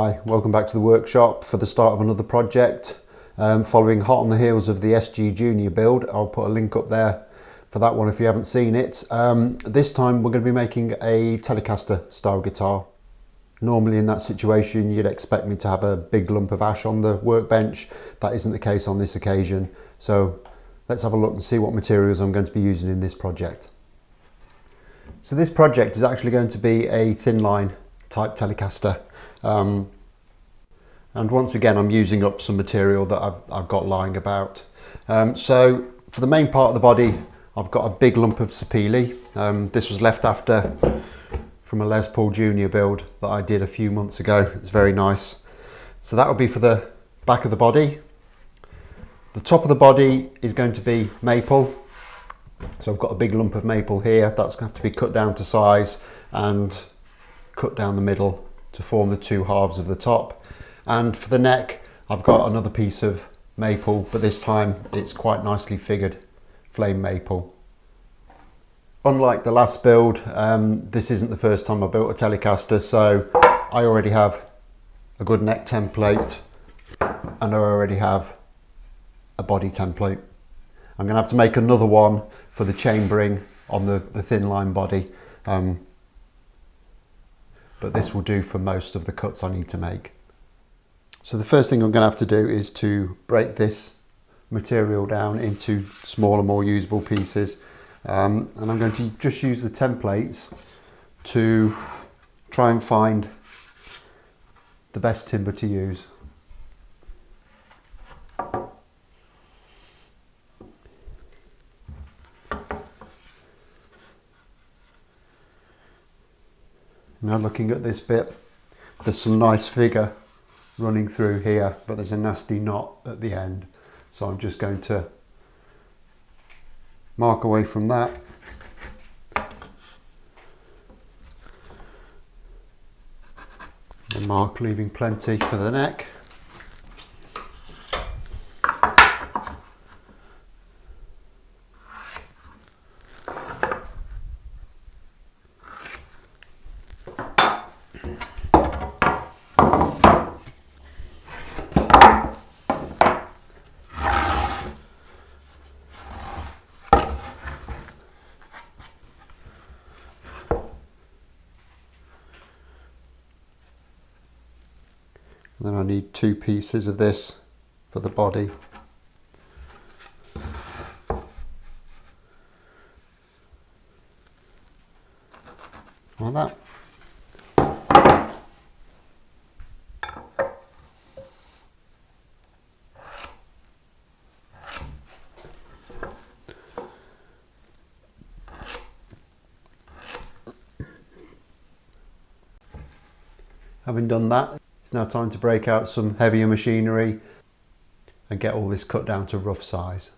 Hi, welcome back to the workshop for the start of another project. Following hot on the heels of the SG Junior build, I'll put a link up there for that one if you haven't seen it. This time we're going to be making a Telecaster style guitar. Normally in that situation you'd expect me to have a big lump of ash on the workbench. That isn't the case on this occasion, so let's have a look and see what materials I'm going to be using in this project. So this project is actually going to be a Thinline type Telecaster. And once again I'm using up some material that I've got lying about. So for the main part of the body I've got a big lump of sapele. This was left after from a Les Paul Junior build that I did a few months ago. It's very nice. So that will be for the back of the body. The top of the body is going to be maple. So I've got a big lump of maple here. That's going to have to be cut down to size and cut down the middle to form the two halves of the top. And for the neck I've got another piece of maple, but this time it's quite nicely figured flame maple. Unlike the last build, this isn't the first time I built a Telecaster, so I already have a good neck template and I already have a body template. I'm going to have to make another one for the chambering on the Thinline body. But this will do for most of the cuts I need to make. So the first thing I'm going to have to do is to break this material down into smaller, more usable pieces. And I'm going to just use the templates to try and find the best timber to use. Now looking at this bit, there's some nice figure running through here, but there's a nasty knot at the end. So I'm just going to mark away from that. And mark leaving plenty for the neck. And then I need two pieces of this for the body. Like that. Having done that, it's now time to break out some heavier machinery and get all this cut down to rough size.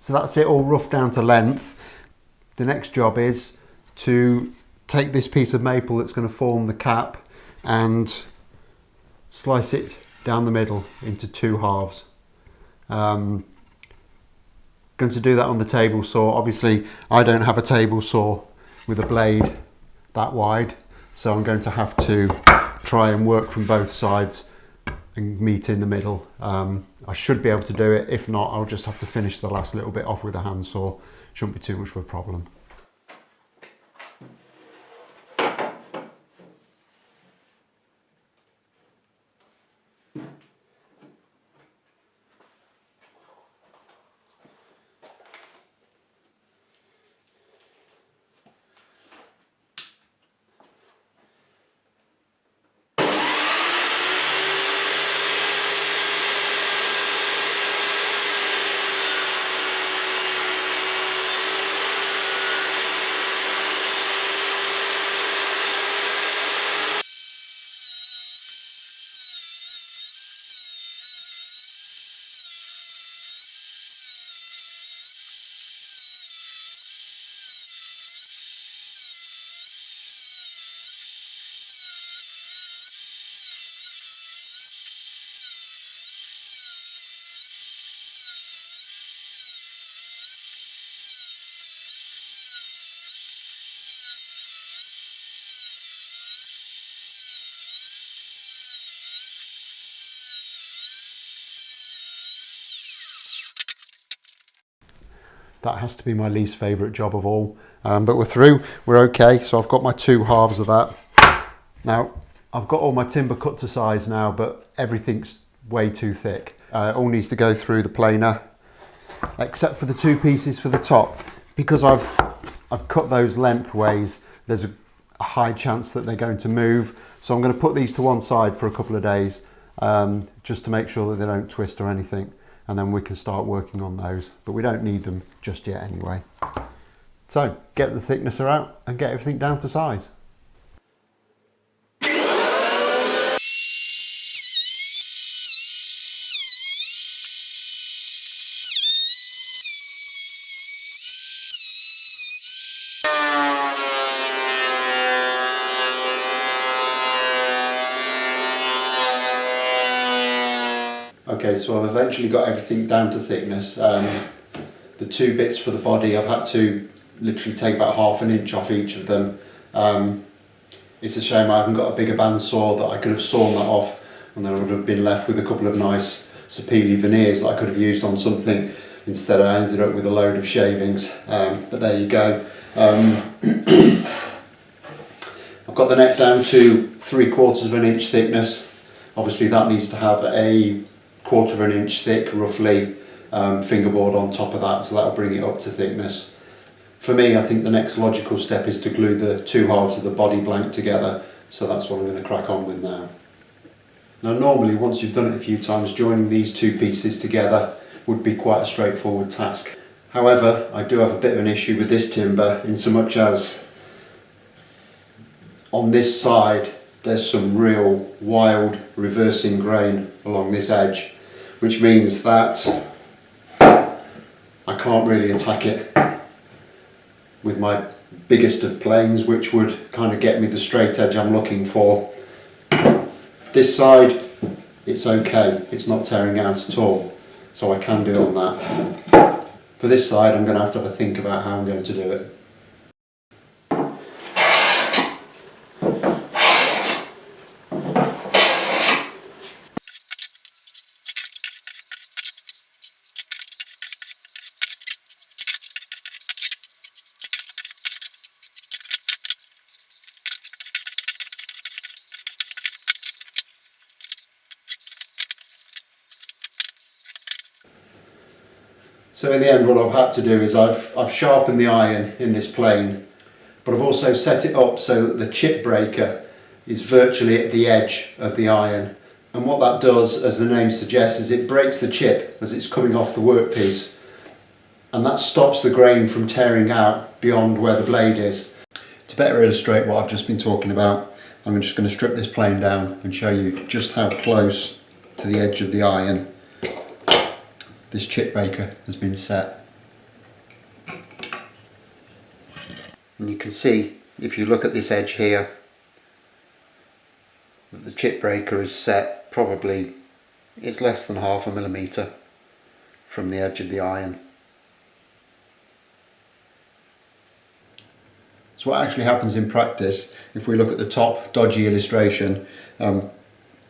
So that's it all roughed down to length. The next job is to take this piece of maple that's going to form the cap and slice it down the middle into 2 halves. Going to do that on the table saw. Obviously I don't have a table saw with a blade that wide, so I'm going to have to try and work from both sides and meet in the middle. I should be able to do it. If not, I'll just have to finish the last little bit off with a handsaw. Shouldn't be too much of a problem. That has to be my least favourite job of all, but we're through, we're okay. So I've got my 2 halves of that. Now I've got all my timber cut to size now, but everything's way too thick. It all needs to go through the planer, except for the 2 pieces for the top. Because I've cut those lengthways, there's a high chance that they're going to move. So I'm going to put these to one side for a couple of days, just to make sure that they don't twist or anything. And then we can start working on those, but we don't need them just yet anyway. So get the thicknesser out and get everything down to size. Okay, so I've eventually got everything down to thickness. The 2 bits for the body, I've had to literally take about ½ an inch off each of them. It's a shame I haven't got a bigger bandsaw that I could have sawn that off, and then I would have been left with a couple of nice sapele veneers that I could have used on something. Instead I ended up with a load of shavings, but there you go. I've got the neck down to 3/4 of an inch thickness. Obviously that needs to have a 1/4 of an inch thick, roughly, fingerboard on top of that, so that'll bring it up to thickness. For me, I think the next logical step is to glue the 2 halves of the body blank together, so that's what I'm going to crack on with now. Now normally, once you've done it a few times, joining these 2 pieces together would be quite a straightforward task. However, I do have a bit of an issue with this timber, in so much as on this side there's some real wild reversing grain along this edge, which means that I can't really attack it with my biggest of planes, which would kind of get me the straight edge I'm looking for. This side, it's okay, it's not tearing out at all, so I can do it on that. For this side, I'm going to have a think about how I'm going to do it. So in the end, what I've had to do is I've sharpened the iron in this plane, but I've also set it up so that the chip breaker is virtually at the edge of the iron. And what that does, as the name suggests, is it breaks the chip as it's coming off the workpiece. And that stops the grain from tearing out beyond where the blade is. To better illustrate what I've just been talking about, I'm just going to strip this plane down and show you just how close to the edge of the iron this chip breaker has been set. And you can see, if you look at this edge here, that the chip breaker is set probably, it's less than 0.5 millimetre from the edge of the iron. So what actually happens in practice, if we look at the top dodgy illustration,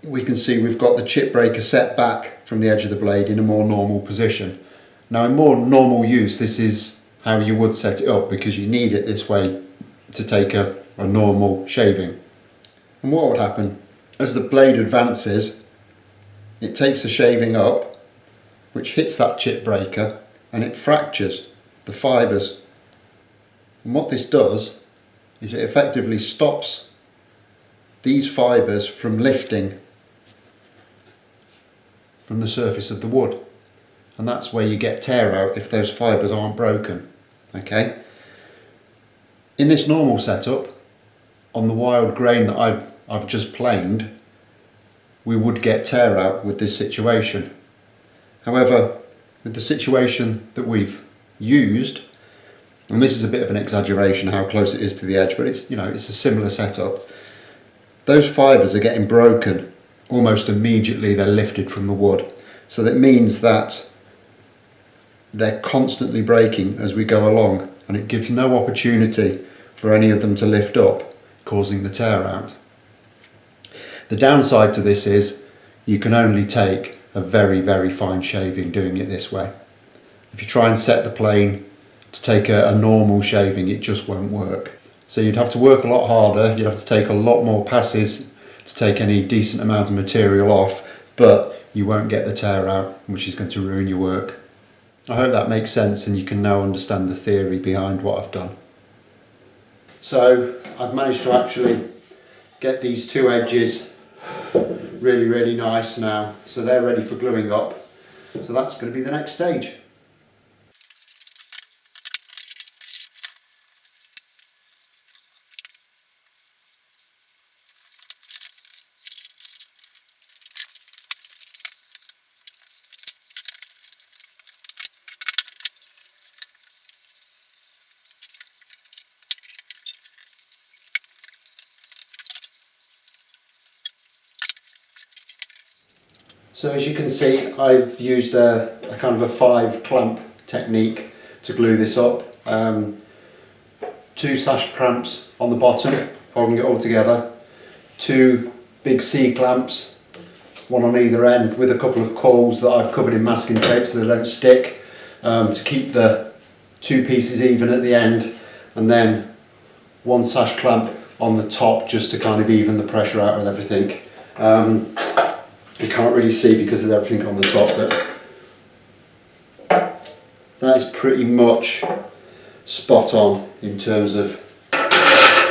we can see we've got the chip breaker set back from the edge of the blade in a more normal position. Now in more normal use, this is how you would set it up, because you need it this way to take a normal shaving. And what would happen, as the blade advances, it takes the shaving up, which hits that chip breaker, and it fractures the fibres. And what this does is it effectively stops these fibres from lifting from the surface of the wood. And that's where you get tear out if those fibres aren't broken. Okay? In this normal setup, on the wild grain that I've just planed, we would get tear out with this situation. However, with the situation that we've used, and this is a bit of an exaggeration how close it is to the edge, but it's, it's a similar setup. Those fibres are getting broken almost immediately they're lifted from the wood. So that means that they're constantly breaking as we go along, and it gives no opportunity for any of them to lift up, causing the tear out. The downside to this is you can only take a very, very fine shaving doing it this way. If you try and set the plane to take a normal shaving, it just won't work. So you'd have to work a lot harder, you'd have to take a lot more passes to take any decent amount of material off, but you won't get the tear out, which is going to ruin your work. I hope that makes sense and you can now understand the theory behind what I've done. So I've managed to actually get these two edges really, really nice now, so they're ready for gluing up. So that's going to be the next stage. So as you can see, I've used a kind of a 5 clamp technique to glue this up. 2 sash clamps on the bottom, holding it all together. 2 big C clamps, one on either end, with a couple of coils that I've covered in masking tape so they don't stick, to keep the 2 pieces even at the end, and then 1 sash clamp on the top just to kind of even the pressure out with everything. You can't really see because of everything on the top, but that is pretty much spot on in terms of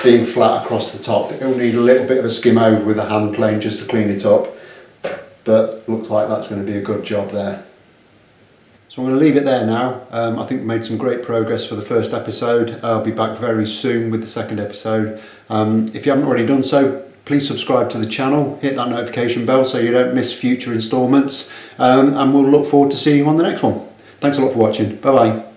being flat across the top. It will need a little bit of a skim over with a hand plane just to clean it up, but looks like that's going to be a good job there. So I'm going to leave it there now. I think we made some great progress for the first episode. I'll be back very soon with the second episode. If you haven't already done so, please subscribe to the channel, hit that notification bell so you don't miss future instalments, and we'll look forward to seeing you on the next one. Thanks a lot for watching. Bye bye.